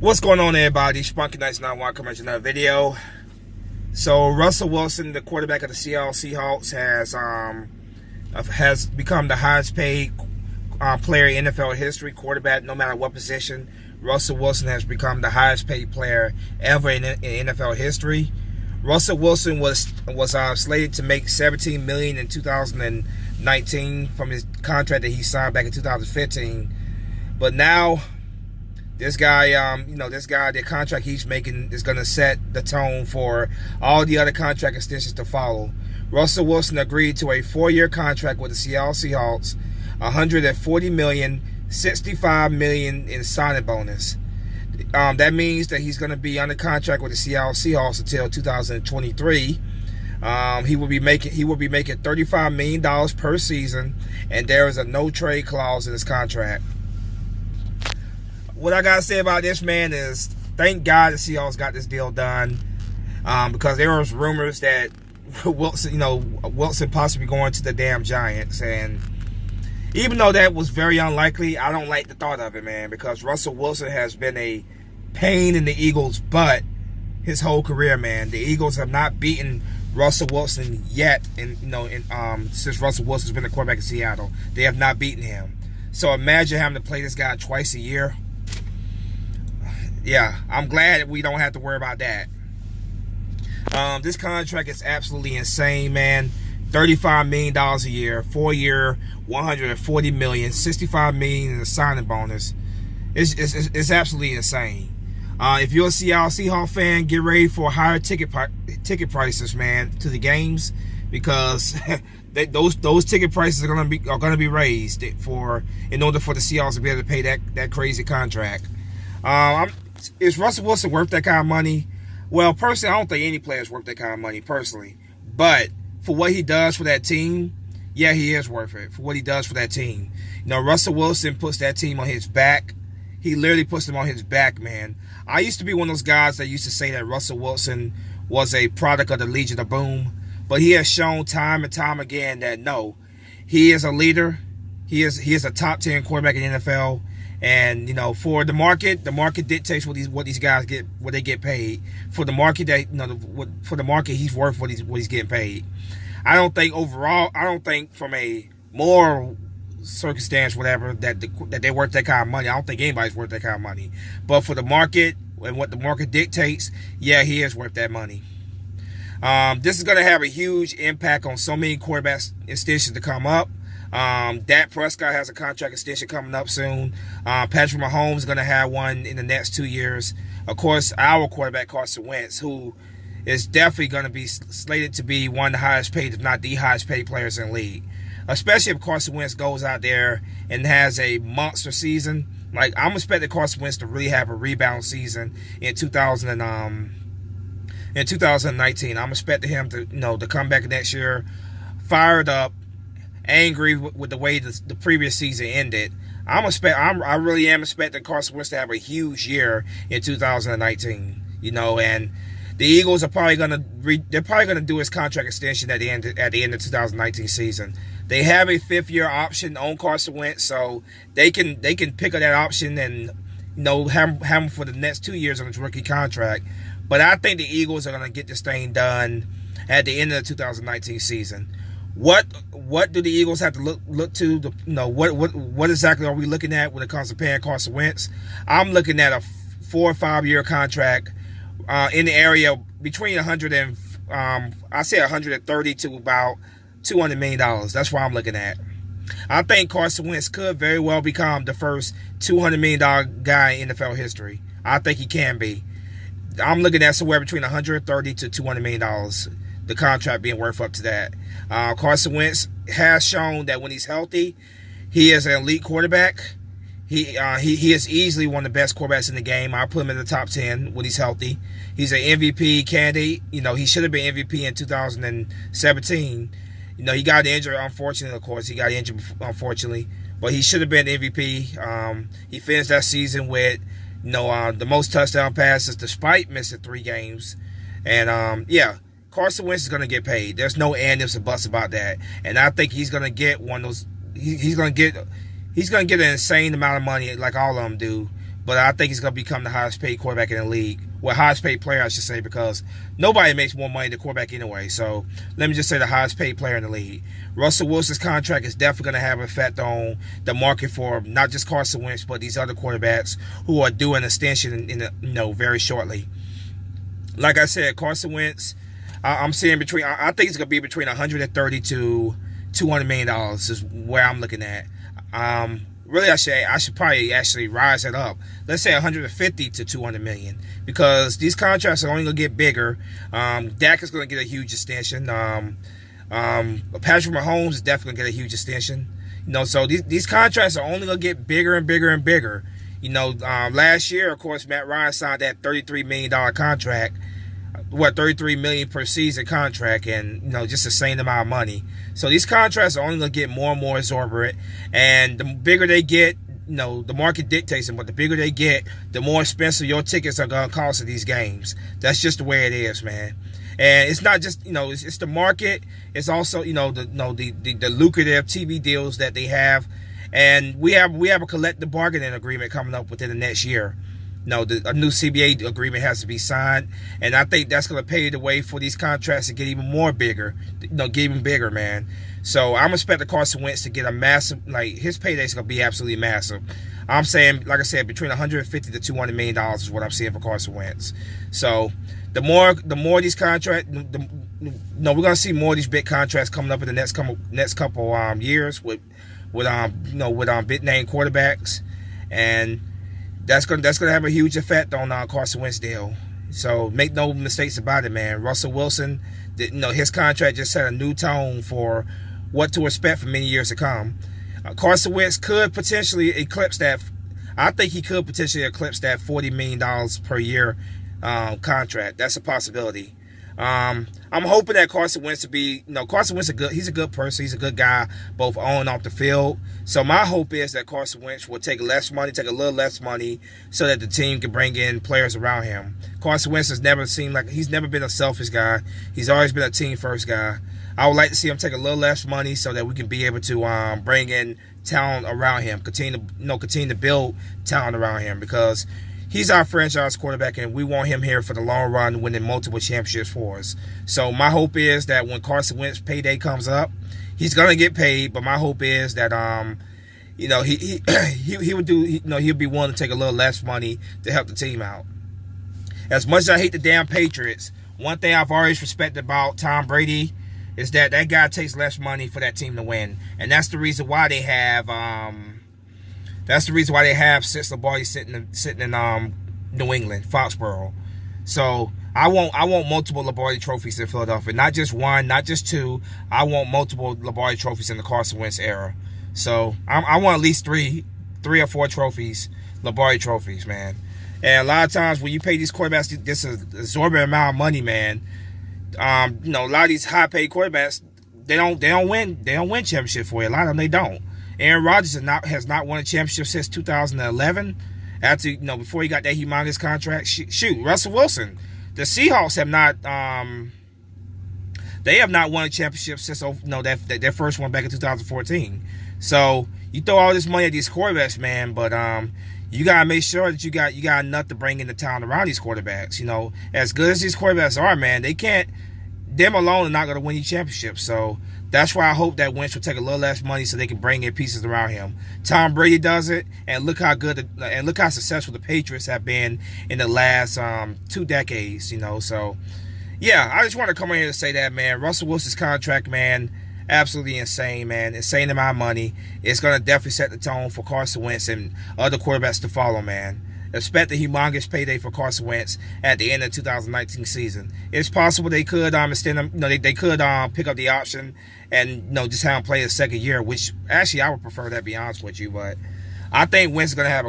What's going on, everybody? Spunky Nights 91 coming to another video. So Russell Wilson, the quarterback of the Seattle Seahawks, has become the highest paid player in NFL history. Quarterback, no matter what position, Russell Wilson has become the highest paid player ever in NFL history. Russell Wilson was slated to make $17 million in 2019 from his contract that he signed back in 2015, but now this guy, the contract he's making is going to set the tone for all the other contract extensions to follow. Russell Wilson agreed to a 4-year contract with the Seattle Seahawks, $140 million, $65 million in signing bonus. That means that he's going to be under contract with the Seattle Seahawks until 2023. He will be making $35 million per season, and there is a no trade clause in his contract. What I gotta say about this, man, is thank God the Seahawks got this deal done, because there was rumors that Wilson possibly going to the damn Giants, and even though that was very unlikely, I don't like the thought of it, man, because Russell Wilson has been a pain in the Eagles' butt his whole career, man. The Eagles have not beaten Russell Wilson yet, since Russell Wilson's been the quarterback in Seattle. They have not beaten him. So imagine having to play this guy twice a year. Yeah, I'm glad we don't have to worry about that. This contract is absolutely insane, man. $35 million a year, 4-year, $140 million, $65 million in the signing bonus. It's absolutely insane. If you're a Seattle Seahawks fan, get ready for higher ticket prices, man, to the games, because those ticket prices are gonna be raised in order for the Seahawks to be able to pay that crazy contract. Is Russell Wilson worth that kind of money? Well, personally, I don't think any player is worth that kind of money, personally. But for what he does for that team, yeah, he is worth it. For what he does for that team. Russell Wilson puts that team on his back. He literally puts them on his back, man. I used to be one of those guys that used to say that Russell Wilson was a product of the Legion of Boom. But he has shown time and time again that no, he is a leader. He is a top 10 quarterback in the NFL. And for the market dictates what these guys get, what they get paid. For the market, he's worth what he's getting paid. I don't think from a moral circumstance, whatever, that they're worth that kind of money. I don't think anybody's worth that kind of money. But for the market and what the market dictates, yeah, he is worth that money. This is going to have a huge impact on so many quarterback extensions to come up. Dak Prescott has a contract extension coming up soon. Patrick Mahomes is going to have one in the next 2 years. Of course, our quarterback, Carson Wentz, who is definitely going to be slated to be one of the highest paid, if not the highest paid players in the league. Especially if Carson Wentz goes out there and has a monster season. Like, I'm expecting Carson Wentz to really have a rebound season in 2019. I'm expecting him to come back next year fired up, angry with the way the previous season ended. I really am expecting Carson Wentz to have a huge year in 2019. And the Eagles are probably gonna do his contract extension at the end of 2019 season. They have a 5th-year option on Carson Wentz, so they can pick up that option and have him for the next 2 years on his rookie contract. But I think the Eagles are gonna get this thing done at the end of the 2019 season. What do the Eagles have to look to? What exactly are we looking at when it comes to paying Carson Wentz? I'm looking at a 4 or 5 year contract in the area between 130 to about $200 million. That's what I'm looking at. I think Carson Wentz could very well become the first $200 million guy in NFL history. I think he can be. I'm looking at somewhere between 130 to $200 million. The contract being worth up to that. Carson Wentz has shown that when he's healthy, he is an elite quarterback. He is easily one of the best quarterbacks in the game. I'll put him in the top 10 when he's healthy. He's an MVP candidate. He should have been MVP in 2017. He got injured, unfortunately, of course. He got injured, unfortunately. But he should have been MVP. He finished that season with the most touchdown passes despite missing 3 games. And, yeah. Carson Wentz is going to get paid. There's no ands or buts about that. And I think he's going to get one of those. He's going to get an insane amount of money like all of them do. but I think he's going to become the highest paid quarterback in the league. Well, highest paid player, I should say, because nobody makes more money than quarterback anyway. So let me just say the highest paid player in the league. Russell Wilson's contract is definitely going to have an effect on the market for not just Carson Wentz, but these other quarterbacks who are due an extension very shortly. Like I said, Carson Wentz, I'm seeing I think it's going to be between 130 to $200 million is where I'm looking at. Really, I should probably actually rise it up. Let's say 150 to 200 million, because these contracts are only going to get bigger. Dak is going to get a huge extension. Patrick Mahomes is definitely going to get a huge extension. So these contracts are only going to get bigger and bigger and bigger. Last year, of course, Matt Ryan signed that $33 million contract. $33 million per season contract, and just the same amount of money. So these contracts are only going to get more and more exorbitant, and the bigger they get, the market dictates them, but the bigger they get, the more expensive your tickets are going to cost at these games. That's just the way it is, man. And it's not just it's the market. It's also the lucrative TV deals that they have, and we have a collective bargaining agreement coming up within the next year. A new CBA agreement has to be signed, and I think that's going to pave the way for these contracts to get even more bigger, get even bigger, man. So I'm expecting Carson Wentz to get a massive, his payday is going to be absolutely massive. I'm saying, like I said, between 150 to $200 million is what I'm seeing for Carson Wentz. So the more these contracts, we're going to see more of these big contracts coming up in the next couple years with big name quarterbacks, and that's gonna have a huge effect on Carson Wentz deal. So make no mistakes about it, man. Russell Wilson, his contract just set a new tone for what to expect for many years to come. Carson Wentz could potentially eclipse that. I think he could potentially eclipse that $40 million per year contract. That's a possibility. I'm hoping that Carson Wentz will be, Carson Wentz he's a good person. He's a good guy, both on and off the field. So my hope is that Carson Wentz will take a little less money, so that the team can bring in players around him. Carson Wentz he's never been a selfish guy. He's always been a team first guy. I would like to see him take a little less money so that we can be able to bring in talent around him, continue to build talent around him, because he's our franchise quarterback, and we want him here for the long run, winning multiple championships for us. So my hope is that when Carson Wentz payday comes up, he's gonna get paid. But my hope is that he would do, he'll be willing to take a little less money to help the team out. As much as I hate the damn Patriots, one thing I've always respected about Tom Brady is that guy takes less money for that team to win, and that's the reason why they have. That's the reason why they have Sid Lombardi sitting in New England, Foxborough. So I want multiple Lombardi trophies in Philadelphia, not just one, not just two. I want multiple Lombardi trophies in the Carson Wentz era. So I want at least three or four trophies, Lombardi trophies, man. And a lot of times when you pay these quarterbacks this exorbitant amount of money, man, a lot of these high paid quarterbacks, they don't win championship for you. A lot of them, they don't. Aaron Rodgers has not won a championship since 2011. After before he got that humongous contract. Shoot, Russell Wilson, the Seahawks have not. They have not won a championship since their first one back in 2014. So you throw all this money at these quarterbacks, man, but you gotta make sure that you got enough to bring in the talent around these quarterbacks. As good as these quarterbacks are, man, them alone are not going to win you championships. So that's why I hope that Wentz will take a little less money so they can bring in pieces around him. Tom Brady does it, and look how successful the Patriots have been in the last 2 decades. So yeah, I just want to come in here to say that, man, Russell Wilson's contract, man, absolutely insane, man. Insane amount of money. It's going to definitely set the tone for Carson Wentz and other quarterbacks to follow, man. Expect a humongous payday for Carson Wentz at the end of the 2019 season. It's possible they could extend them. They could pick up the option and just have him play a second year, which actually I would prefer that, to be honest with you. But I think Wentz is gonna have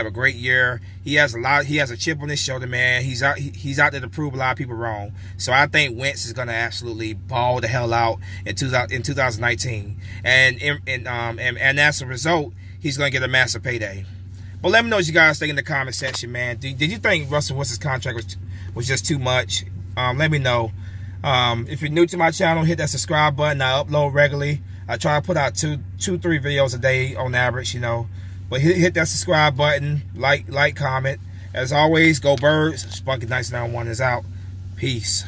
a great year. He has a chip on his shoulder, man. He's out there to prove a lot of people wrong. So I think Wentz is gonna absolutely ball the hell out in 2019, and as a result, he's gonna get a massive payday. But let me know what you guys think in the comment section, man. Did you think Russell Wilson's contract was just too much? Let me know. If you're new to my channel, hit that subscribe button. I upload regularly. I try to put out two, 3 videos a day on average, But hit that subscribe button, like, comment. As always, go Birds. Spunky 991 is out. Peace.